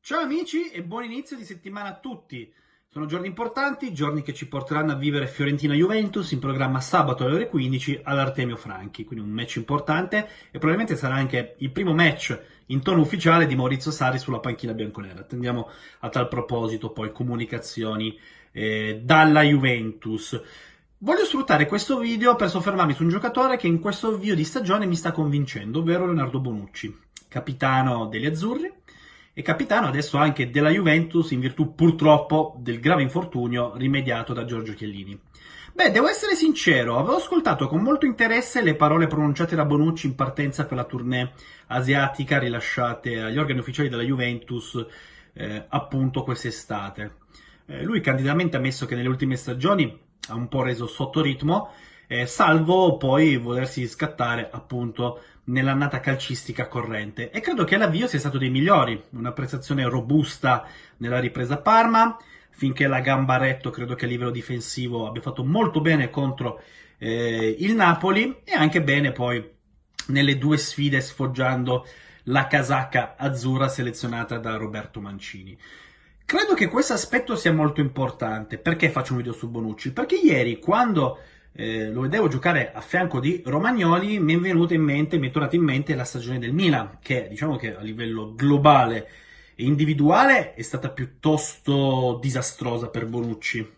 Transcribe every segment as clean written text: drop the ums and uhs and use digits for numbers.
Ciao amici e buon inizio di settimana a tutti. Sono giorni importanti, giorni che ci porteranno a vivere Fiorentina-Juventus in programma sabato alle ore 15 all'Artemio Franchi, quindi un match importante e probabilmente sarà anche il primo match in tono ufficiale di Maurizio Sarri sulla panchina bianconera. Attendiamo a tal proposito poi comunicazioni dalla Juventus. Voglio sfruttare questo video per soffermarmi su un giocatore che in questo avvio di stagione mi sta convincendo, ovvero Leonardo Bonucci, capitano degli azzurri e capitano adesso anche della Juventus in virtù purtroppo del grave infortunio rimediato da Giorgio Chiellini. Beh, devo essere sincero, avevo ascoltato con molto interesse le parole pronunciate da Bonucci in partenza per la tournée asiatica rilasciate agli organi ufficiali della Juventus appunto quest'estate. Lui candidamente ha ammesso che nelle ultime stagioni ha un po' reso sotto ritmo, salvo poi volersi scattare appunto nell'annata calcistica corrente. E credo che l'avvio sia stato dei migliori, una prestazione robusta nella ripresa a Parma, finché la Gambaretto credo che a livello difensivo abbia fatto molto bene contro il Napoli e anche bene poi nelle due sfide sfoggiando la casacca azzurra selezionata da Roberto Mancini. Credo che questo aspetto sia molto importante. Perché faccio un video su Bonucci? Perché ieri, quando lo vedevo giocare a fianco di Romagnoli, mi è tornata in mente la stagione del Milan, che diciamo che a livello globale e individuale è stata piuttosto disastrosa per Bonucci.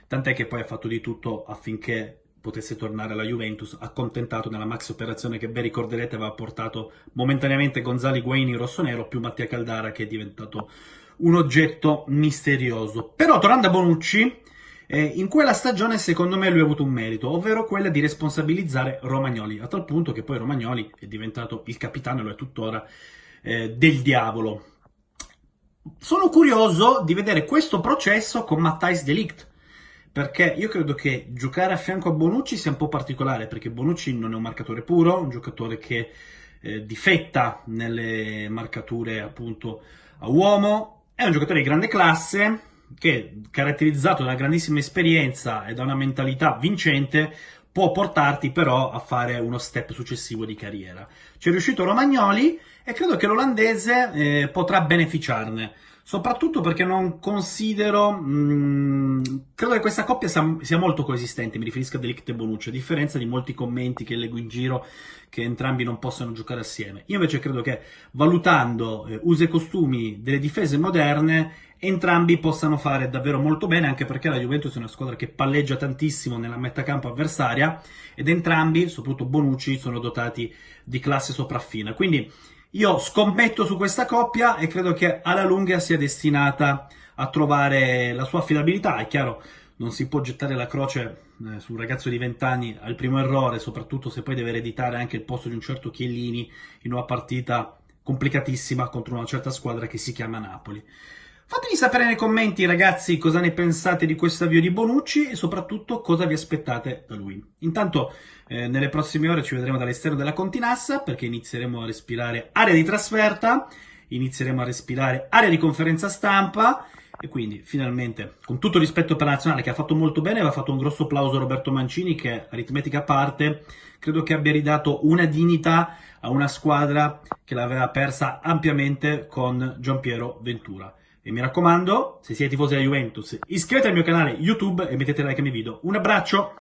Tant'è che poi ha fatto di tutto affinché potesse tornare alla Juventus, accontentato nella maxi operazione che ben ricorderete aveva portato momentaneamente Gonzalo Higuain in rossonero più Mattia Caldara, che è diventato un oggetto misterioso. Però tornando a Bonucci, in quella stagione secondo me lui ha avuto un merito, ovvero quella di responsabilizzare Romagnoli, a tal punto che poi Romagnoli è diventato il capitano, e lo è tuttora, del diavolo. Sono curioso di vedere questo processo con Matthijs de Ligt, perché io credo che giocare a fianco a Bonucci sia un po' particolare, perché Bonucci non è un marcatore puro, un giocatore che difetta nelle marcature appunto a uomo, è un giocatore di grande classe, che caratterizzato da una grandissima esperienza e da una mentalità vincente può portarti però a fare uno step successivo di carriera. Ci è riuscito Romagnoli e credo che l'olandese potrà beneficiarne, soprattutto perché non considero, credo che questa coppia sia molto coesistente, mi riferisco a De Ligt e Bonucci, a differenza di molti commenti che leggo in giro che entrambi non possano giocare assieme. Io invece credo che valutando usi e costumi delle difese moderne, entrambi possano fare davvero molto bene, anche perché la Juventus è una squadra che palleggia tantissimo nella metà campo avversaria ed entrambi, soprattutto Bonucci, sono dotati di classe sopraffina. Quindi io scommetto su questa coppia e credo che alla lunga sia destinata a trovare la sua affidabilità. È chiaro, non si può gettare la croce su un ragazzo di 20 anni al primo errore, soprattutto se poi deve ereditare anche il posto di un certo Chiellini in una partita complicatissima contro una certa squadra che si chiama Napoli. Fatemi sapere nei commenti, ragazzi, cosa ne pensate di questo avvio di Bonucci e soprattutto cosa vi aspettate da lui. Intanto, nelle prossime ore ci vedremo dall'esterno della Continassa, perché inizieremo a respirare area di trasferta, inizieremo a respirare area di conferenza stampa e quindi finalmente, con tutto il rispetto per la nazionale che ha fatto molto bene, aveva fatto un grosso applauso a Roberto Mancini che, aritmetica a parte, credo che abbia ridato una dignità a una squadra che l'aveva persa ampiamente con Gianpiero Ventura. E mi raccomando, se siete tifosi della Juventus, iscrivetevi al mio canale YouTube e mettete like ai miei video. Un abbraccio!